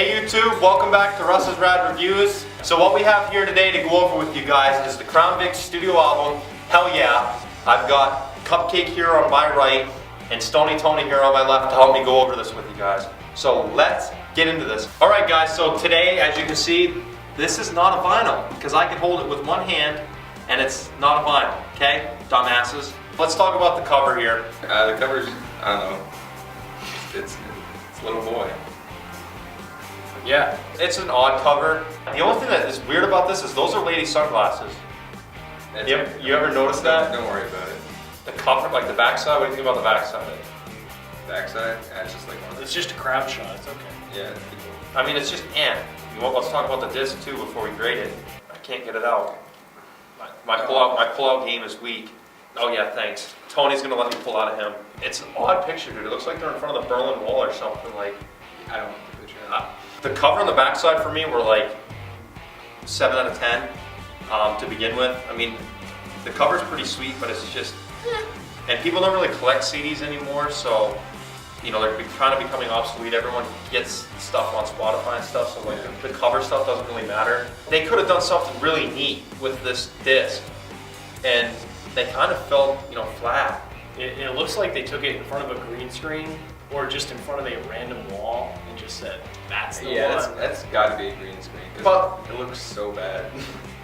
Hey YouTube, welcome back to Russ's Rad Reviews. So what we have here today to go over with you guys is the Crown Vic studio album, Hell Yeah. I've got Cupcake here on my right and Stony Tony here on my left to help me go over this with you guys. So let's get into this. Alright guys, so today, as you can see, this is not a vinyl because I can hold it with one hand and it's not a vinyl, okay? Dumbasses. Let's talk about the cover here. The cover's, I don't know, it's a little boy. Yeah, it's an odd cover. The only thing that is weird about this is those are lady sunglasses. You ever notice that? Don't worry about it. The cover, like the backside, what do you think about the backside? Backside? Yeah, it's just like one of It's just a crowd shot, it's okay. Yeah, it's pretty cool. I mean, it's just let's talk about the disc too before we grade it. I can't get it out. My pull-out game is weak. Oh yeah, thanks. Tony's gonna let me pull out of him. It's an odd picture, dude. It looks like they're in front of the Berlin Wall or something. Like, I don't want the picture. the cover on the backside for me were like 7 out of 10 to begin with. I mean, the cover's pretty sweet, but it's just, and people don't really collect CDs anymore, so you know, they're kind of becoming obsolete. Everyone gets stuff on Spotify and stuff, so like the cover stuff doesn't really matter. They could have done something really neat with this disc, and they kind of felt, you know, flat. It looks like they took it in front of a green screen or just in front of a random wall and just said, that's the one. That's got to be a green screen But it looks so bad.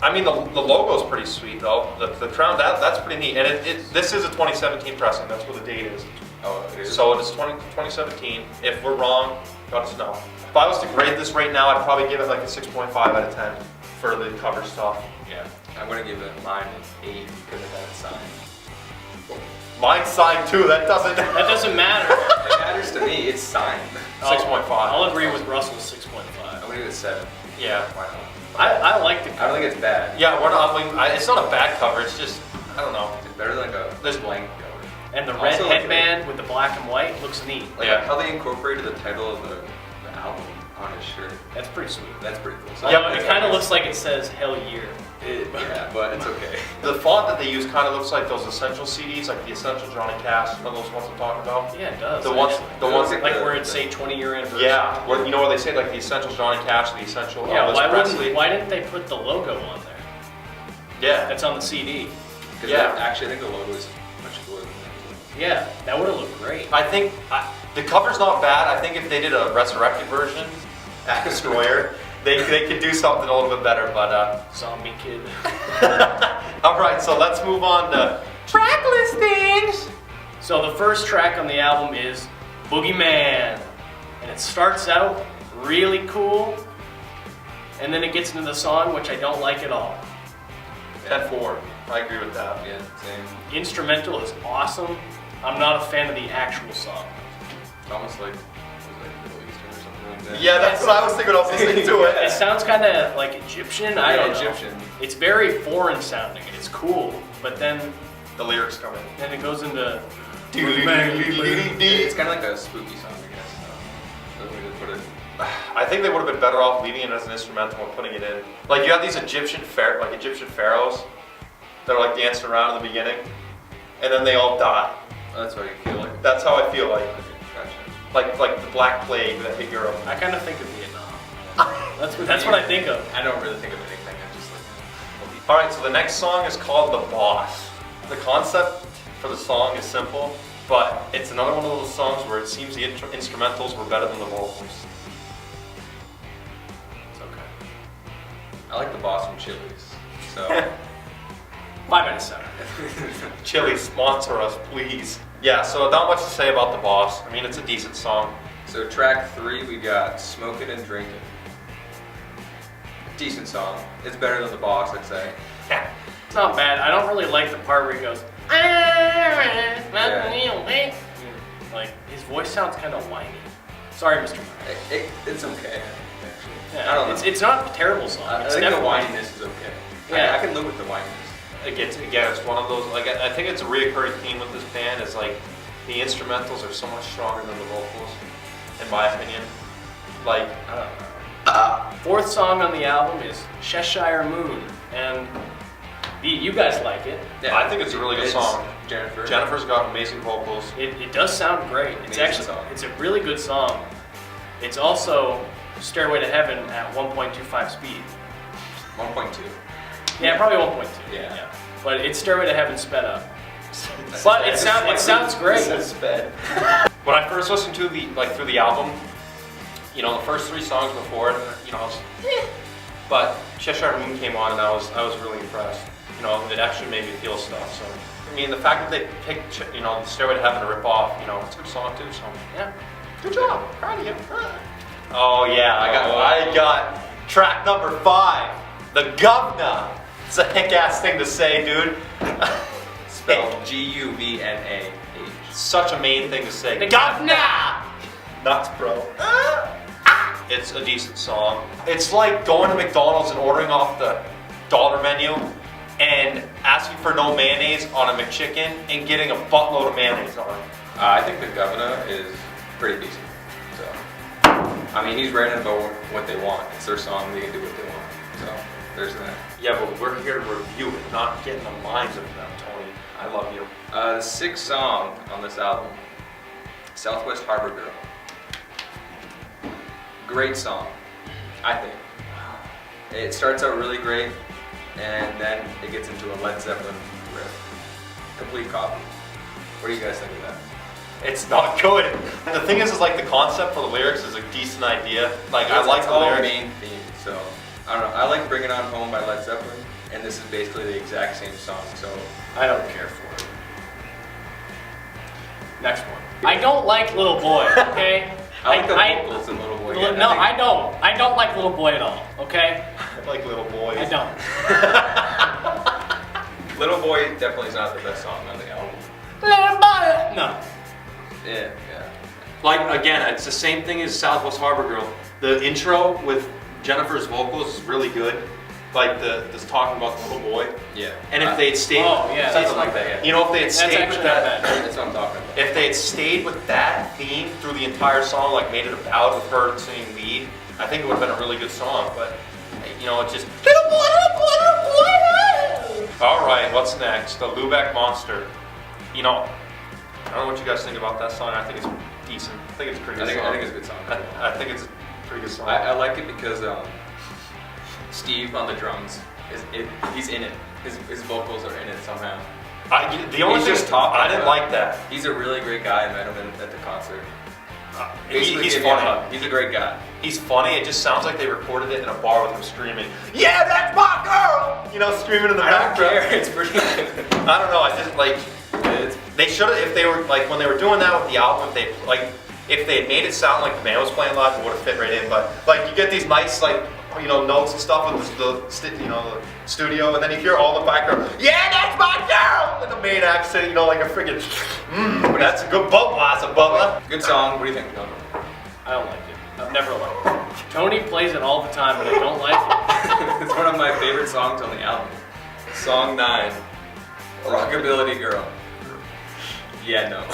I mean, the logo's pretty sweet though. The crown, that's pretty neat. And this is a 2017 pressing. That's what the date is. Oh, it is? So it is 2017. If we're wrong, let us know. If I was to grade this right now, I'd probably give it like a 6.5 out of 10 for the cover stuff. Yeah, I'm gonna give it mine an 8 because of that sign. Mine's signed too. That doesn't. That doesn't matter. It matters to me. It's signed. 6.5. I'll agree with Russell's 6.5. I'm gonna give it 7. Yeah. Why not? I like the I cover. don't think it's bad. Yeah, we're not. It's not a bad cover. It's just, I don't know. It's better than like a There's blank cover. And the red Also, headband with the black and white looks neat. Like Yeah. how they incorporated the title of the album on his shirt. That's pretty sweet. That's pretty cool. So Yeah, it kind of looks like it says Hell Yeah. Yeah, but it's okay. The font that they use kind of looks like those Essential CDs, like the Essential Johnny Cash. You know those ones I'm talking about? Yeah, it does. The ones like where it say 20-year anniversary. Yeah, where, you know where they say like the Essential Johnny Cash, the Essential Yeah, Elvis Presley. why didn't they put the logo on there? Yeah, That's on the CD. Yeah. Actually, I think the logo is much cooler than that. Yeah, that would have looked great. I think the cover's not bad. I think if they did a resurrected version, Destroyer, they could do something a little bit better. But Zombie Kid. all right, so let's move on to track listings. So the first track on the album is Boogeyman, and it starts out really cool, and then it gets into the song, which I don't like at all. 10-4. I agree with that. Yeah, same. Instrumental is awesome. I'm not a fan of the actual song. It's almost like, was it like Middle Eastern or something like that? Yeah, that's what I was thinking. I was listening to it. It sounds kind of like Egyptian. I don't know. Egyptian. It's very foreign sounding, and it's cool. But then The lyrics come in. it goes into It's kind of like a spooky song, I guess. That's the way to put it. I think they would have been better off leaving it as an instrumental and putting it in. Like you have these Egyptian pharaohs that are like dancing around in the beginning, and then they all die. That's what you feel like. That's how I feel like. Okay, gotcha. Like the Black Plague that hit Europe. I kind of think of Vietnam. That's what I think of. I don't really think of anything. I just like. All right, so the next song is called The Boss. The concept for the song is simple, but it's another one of those songs where it seems the instrumentals were better than the vocals. It's okay. I like the boss from Chili's. So. 5 out of 7. Chili, sponsor us, please. Yeah, so not much to say about The Boss. I mean, it's a decent song. So track 3, we got Smoking and Drinking. Decent song. It's better than the boss, I'd say. It's not bad. I don't really like the part where he goes. Like his voice sounds kind of whiny. Sorry, Mr. Mark. It's okay, actually. Yeah, I don't know. it's not a terrible song. I It's think the definitely- whininess is okay. Yeah. I can live with the whininess. Again, it's one of those, like, I think it's a reoccurring theme with this band is like, the instrumentals are so much stronger than the vocals, in my opinion. Like, I don't know. Fourth song on the album is Cheshire Moon, and you guys like it. Yeah, I think it's a really good song. Jennifer's got amazing vocals. It does sound great. It's Amazing actually song. it's a really good song. It's also Stairway to Heaven at 1.25 speed. 1.2. Yeah, probably 1.2. Yeah. But it's Stairway to Heaven sped up. But it sounds great. When I first listened to through the album, you know, the first 3 songs before, you know, I was, but Cheshire Moon came on and I was really impressed. You know, it actually made me feel stuff. So, I mean, the fact that they picked, you know, Stairway to Heaven to rip off, you know, it's a good song too. So, yeah, good job, proud of you. Oh yeah, I got track number 5, The Governor. It's a hick-ass thing to say, dude. Spelled G-U-V-N-A-H. Such a main thing to say. The Governor! Nuts, bro. It's a decent song. It's like going to McDonald's and ordering off the dollar menu and asking for no mayonnaise on a McChicken and getting a buttload of mayonnaise on it. I think The Governor is pretty decent. So, I mean, he's writing about what they want. It's their song, they can do what they want. So, there's that. Yeah, but we're here to review it, not get in the minds of them, Tony. I love you. The 6th song on this album, Southwest Harbor Girl. Great song, I think. It starts out really great, and then it gets into a Led Zeppelin riff. Complete copy. What do you guys think of that? It's not good. The thing is like the concept for the lyrics is a decent idea. Like I like the lyrics. Main theme, so I don't know. I like Bring It On Home by Led Zeppelin, and this is basically the exact same song, so I don't care for it. Next one. I don't like Little Boy, okay? I like the vocals in Little Boy. No, I don't. I don't like Little Boy at all, okay? I like Little Boys. I don't. Little Boy definitely is not the best song on the album. Little Boy! No. Yeah. Like again, it's the same thing as Southwest Harbor Girl. The intro with Jennifer's vocals is really good. Like this talking about the little boy. Yeah. And if they had stayed, something like that. Yeah. You know, if they had stayed with that, that's what I'm talking about. if they had stayed with that theme through the entire song, like made it a ballad with her singing lead, I think it would have been a really good song. But you know, it's just little boy, little boy, little boy. All right, what's next? The Lubeck Monster. You know, I don't know what you guys think about that song. I think it's decent. I think it's a pretty good song. I think it's a good song. I think it's a pretty good song. I like it because Steve on the drums he's in it. His vocals are in it somehow. The only thing I didn't like that. He's a really great guy. I met him at the concert. He's funny. He's a great guy. He's funny. It just sounds like they recorded it in a bar with him screaming, "Yeah, that's my girl!" You know, screaming in the background. It's pretty good. I don't know. I just like they should have, if they were like when they were doing that with the album, if they had made it sound like the band was playing live, it would have fit right in. But like you get these nice notes and stuff with the studio, and then you hear all the background, "Yeah, that's my girl!" and the main accent, you know, like a friggin', that's a good boat blast, Bubba. Good song. What do you think? I don't like it. I've never liked it. Tony plays it all the time, but I don't like it. It's one of my favorite songs on the album. Song 9, Rockabilly Girl. Yeah, no.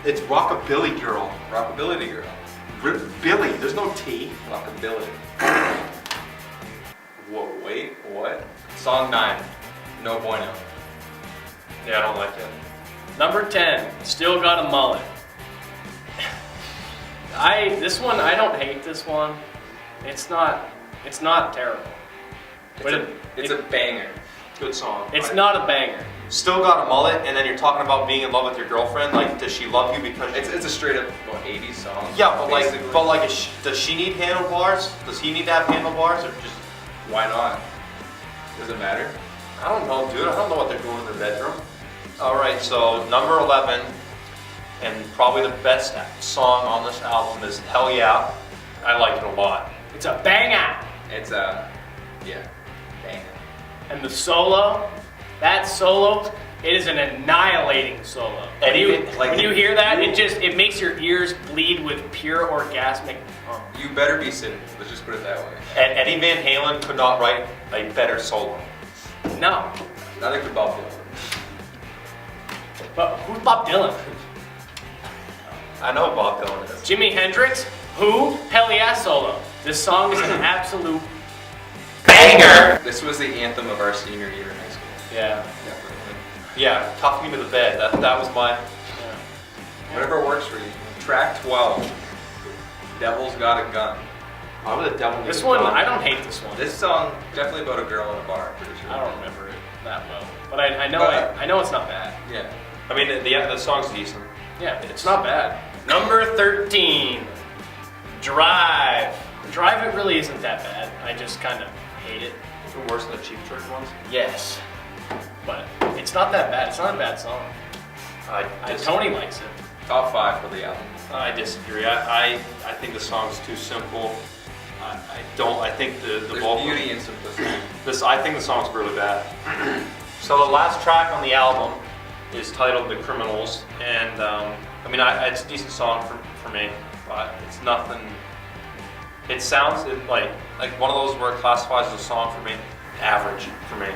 It's Rockabilly Girl. Rockabilly Girl. Billy, there's no T. Rockabilly. Whoa, wait, what? Song 9, No Bueno. Yeah, I don't like it. Number 10, Still Got a Mullet. This one, I don't hate this one. It's not terrible. It's a banger. Good song. It's not a banger. Still Got a Mullet, and then you're talking about being in love with your girlfriend. Like, does she love you because it's a straight up 80s song. Yeah, but does she need handlebars? Does he need to have handlebars, or just why not? Does it matter? I don't know, dude. I don't know what they're doing in their bedroom. All right, so number 11, and probably the best song on this album is Hell Yeah. I like it a lot. It's a banger. It's a banger. And the solo, that solo, it is an annihilating solo. When you hear that, it makes your ears bleed with pure orgasmic. You better be sitting. Let's just put it that way. And Eddie Van Halen could not write a better solo. No. Neither could Bob Dylan. But who's Bob Dylan? I know Bob Dylan is. Jimi Hendrix? Who? Hell Yeah solo. This song is an absolute banger. This was the anthem of our senior year in high school. Yeah. Definitely. Yeah, Cuff Me to the Bed. That was my. Whatever works for you. Track 12, Devil's Got a Gun. Why would the devil This need one, a gun? I don't hate this one. This song definitely about a girl in a bar. I'm pretty sure. I don't remember it that well, but I know But- I know it's not bad. Yeah. I mean, the song's decent. Yeah, it's not bad. Number 13, Drive. Drive, it really isn't that bad. I just kind of hate it. Is it worse than the Cheap Trick ones? Yes, but it's not that bad. It's not a bad song. Tony likes it. Top 5 for the album. I disagree. I think the song's too simple. I think the There's vocal. beauty in simplicity. I think the song's really bad. So the last track on the album is titled "The Criminals," and I mean, it's a decent song for me, but it's nothing. It sounds like one of those where it classifies as a song for me, average for me.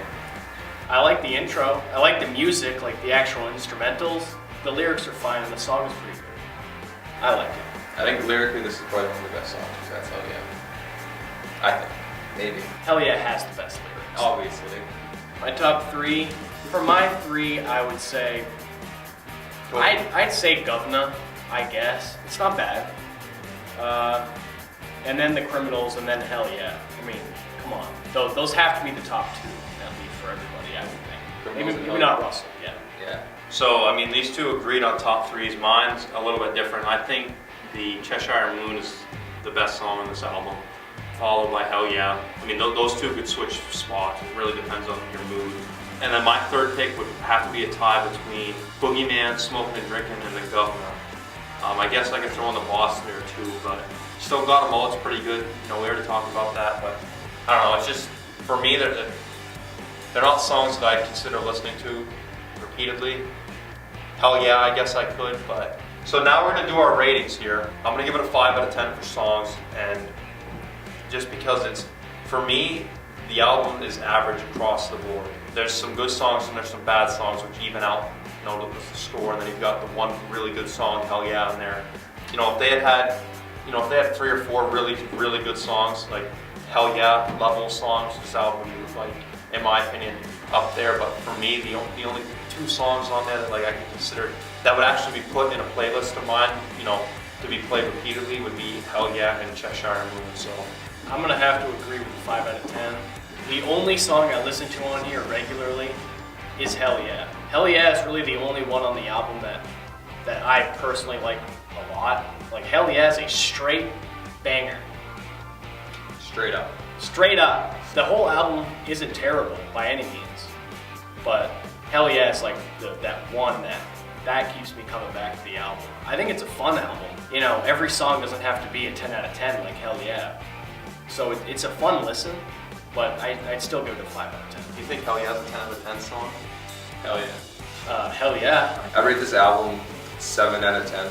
I like the intro. I like the music, like the actual instrumentals. The lyrics are fine, and the song is pretty good. I like it. I think lyrically this is probably one of the best songs. That's Hell Yeah. I think. Maybe. Hell Yeah has the best lyrics. Obviously. My top 3. For my 3, I would say, I'd say Govna, I guess. It's not bad. And then The Criminals, and then Hell Yeah. I mean, come on. Those have to be the top 2, at least for everybody, I would think. Criminals and Maybe Hell not Yeah. Russell, yeah. Yeah. So I mean, these two agreed on top 3s. Mine's a little bit different. I think the Cheshire Moon is the best song on this album, followed by Hell Yeah. I mean, those two could switch spots. It really depends on your mood. And then my third pick would have to be a tie between Boogeyman, Smoking and Drinking, and The Governor. I guess I could throw in the Boston there too, but still got them all. It's pretty good. You know, we already talked about that, but I don't know. It's just, for me, they're not songs that I consider listening to repeatedly. Hell Yeah, I guess I could, but. So now we're gonna do our ratings here. I'm gonna give it a 5 out of 10 for songs, and just because it's, for me, the album is average across the board. There's some good songs and there's some bad songs which even out, you know, the score, and then you've got the one really good song, Hell Yeah, in there. You know, if they had 3 or 4 really, really good songs, like Hell Yeah level songs, this album would be, like, in my opinion, up there. But for me, the only 2 songs on there that I can consider that would actually be put in a playlist of mine, you know, to be played repeatedly would be Hell Yeah and Cheshire Moon. So I'm gonna have to agree with the 5 out of 10. The only song I listen to on here regularly is Hell Yeah. Hell Yeah is really the only one on the album that I personally like a lot. Like, Hell Yeah is a straight banger. Straight up. Straight up. The whole album isn't terrible by any means, but Hell Yeah is like that one that keeps me coming back to the album. I think it's a fun album. You know, every song doesn't have to be a 10 out of 10 like Hell Yeah. So it's a fun listen, but I'd still give it a 5 out of 10. do you think Hell Yeah is a 10 out of 10 song? Hell Yeah. Hell Yeah. I rate this album 7 out of 10.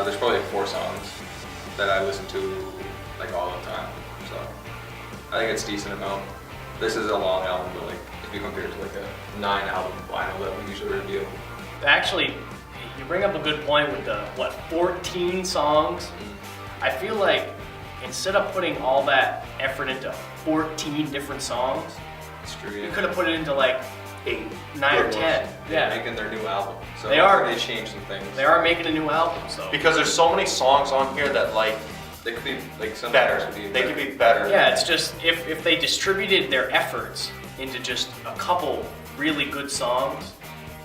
There's probably 4 songs that I listen to like all the time. So I think it's a decent amount. This is a long album, but like if you compare it to like a 9 album vinyl that we usually review. Actually, you bring up a good point with the 14 songs. I feel like instead of putting all that effort into 14 different songs, It's true. you Yeah. could have put it into like 8. 9 or 10. They're Yeah, making their new album. So They are. They changed some things. they are making a new album, so. Because there's so many songs on here that They could be like some better. songs could be They could be better. Yeah, it's just if they distributed their efforts into just a couple really good songs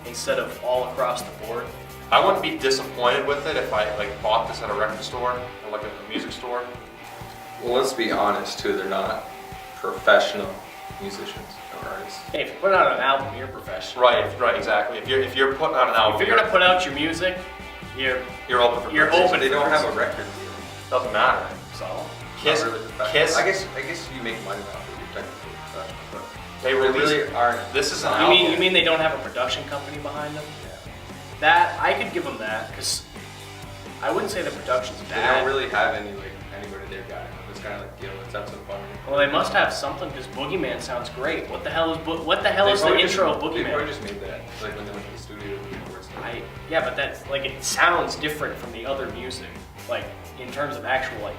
instead of all across the board. I wouldn't be disappointed with it if I bought this at a record store or like a music store. Well, let's be honest too. They're not professional musicians or artists. Hey, if you put out an album, you're professional. Right, exactly. If you're putting out an album, If you're gonna put out your music, you're open for you're business. open. They don't have a record deal. Doesn't matter. So Kiss, Not really professional. Kiss. I guess you make money off it. You're technically professional, but They they release. really aren't. This is an you album. mean they don't have a production company behind them? Yeah. That I could give them that because I wouldn't say the production's They bad. don't really have anybody they're guiding. It's kind of like, let's have some fun. Well, they must have something because Boogeyman sounds great. What the hell is the They intro of They probably Boogeyman? just made that like when they went to the studio to record stuff. Yeah, but that's like it sounds different from the other music. Like in terms of actual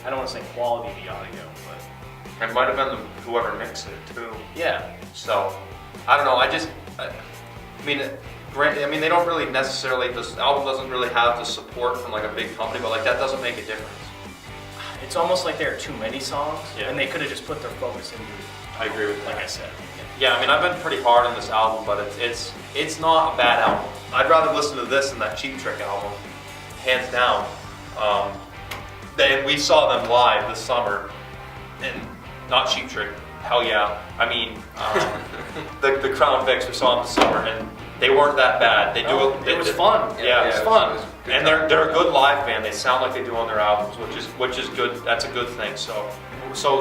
I don't want to say quality of the audio, but It might have been whoever mixed it too. yeah. So I don't know. I mean, they don't really necessarily. This album doesn't really have the support from like a big company, but like that doesn't make a difference. it's almost like there are too many songs, Yeah. and they could have just put their focus into, I agree with like that. I said. Yeah, I mean, I've been pretty hard on this album, but it's not a bad album. I'd rather listen to this than that Cheap Trick album, hands down. We saw them live this summer, and not Cheap Trick, hell yeah. I mean, the Crown Vics, we saw them this summer, and they weren't that bad. They do It was fun. Yeah, it was it fun. was good And time. they're a good live band. They sound like they do on their albums, which is good. That's a good thing. So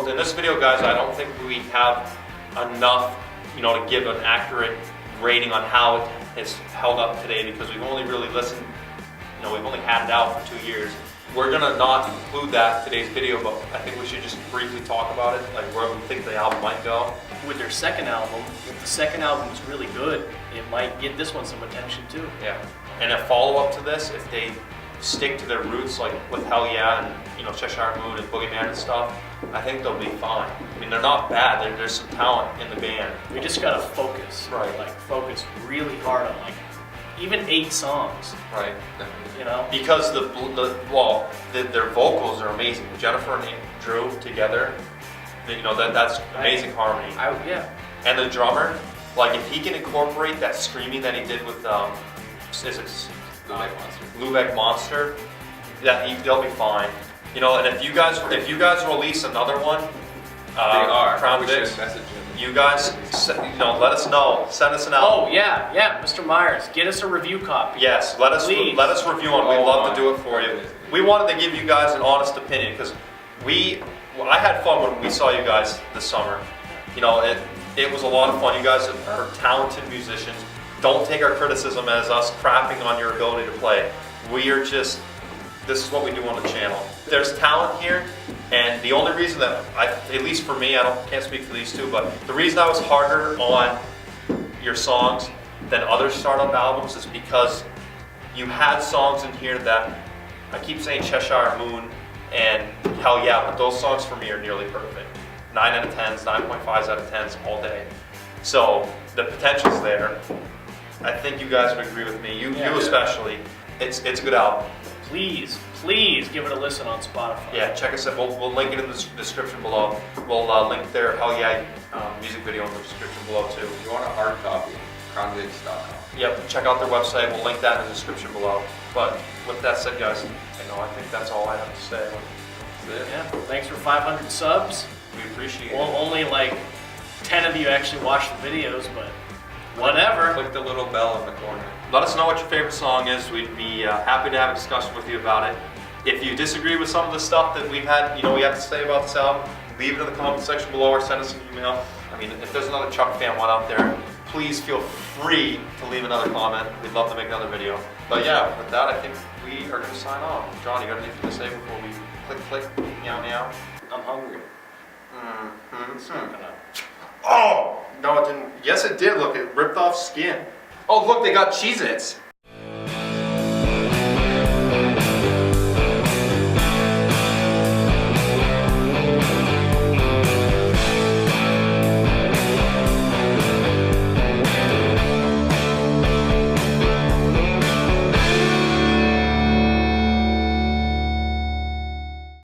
in this video, guys, I don't think we have enough, to give an accurate rating on how it has held up today, because we've only really listened. We've only had it out for 2 years. We're gonna not include that in today's video, but I think we should just briefly talk about it, like where we think the album might go. With their second album, if the second album is really good, it might get this one some attention too. Yeah. And a follow-up to this, if they stick to their roots, like with Hell Yeah and Cheshire Moon and Boogeyman and stuff, I think they'll be fine. I mean, they're not bad. There's some talent in the band. We just gotta focus, Right. Like focus really hard on like even 8 songs, Right. Because their vocals are amazing. Jennifer and Drew together, that's amazing harmony. Yeah. And the drummer, like if he can incorporate that screaming that he did with is it Lubeck Monster. Lubeck Monster, they'll be fine. And if you guys release another one, They are. Crown We should Vics, message him. you guys, let us know. Send us an album. Oh yeah, Mr. Myers, get us a review copy. Yes, let us Please. review on. We'd Oh love my to do it for you. goodness. We wanted to give you guys an honest opinion because I had fun when we saw you guys this summer. It was a lot of fun. You guys are talented musicians. Don't take our criticism as us crapping on your ability to play. This is what we do on the channel. There's talent here, and the only reason that at least for me, can't speak for these two, but the reason I was harder on your songs than other startup albums is because you had songs in here that I keep saying Cheshire Moon and Hell Yeah, but those songs for me are nearly perfect. 9 out of 10s, 9.5s out of 10s all day. So the potential's there. I think you guys would agree with me. You especially. It's a good album. Please give it a listen on Spotify. Yeah, check us out. We'll link it in the description below. We'll link their Hell Yeah music video in the description below too. If you want a hard copy, crownvics.com. Yep, check out their website. We'll link that in the description below. But with that said, guys, I think that's all I have to say. That's it. Yeah. Thanks for 500 subs. We appreciate Well, it. only like 10 of you actually watch the videos, but whatever. Click the little bell in the corner. Let us know what your favorite song is. We'd be happy to have a discussion with you about it. If you disagree with some of the stuff that we have to say about this album, leave it in the comment section below or send us an email. I mean, if there's another Chuck fan one out there, please feel free to leave another comment. We'd love to make another video. But yeah, with that, I think we are going to sign off. John, you got anything to say before we click, meow, meow? I'm hungry. Mm-hmm. It's not gonna- Oh! No, it didn't. Yes, it did. Look, it ripped off skin. Oh, look, they got Cheez-Its.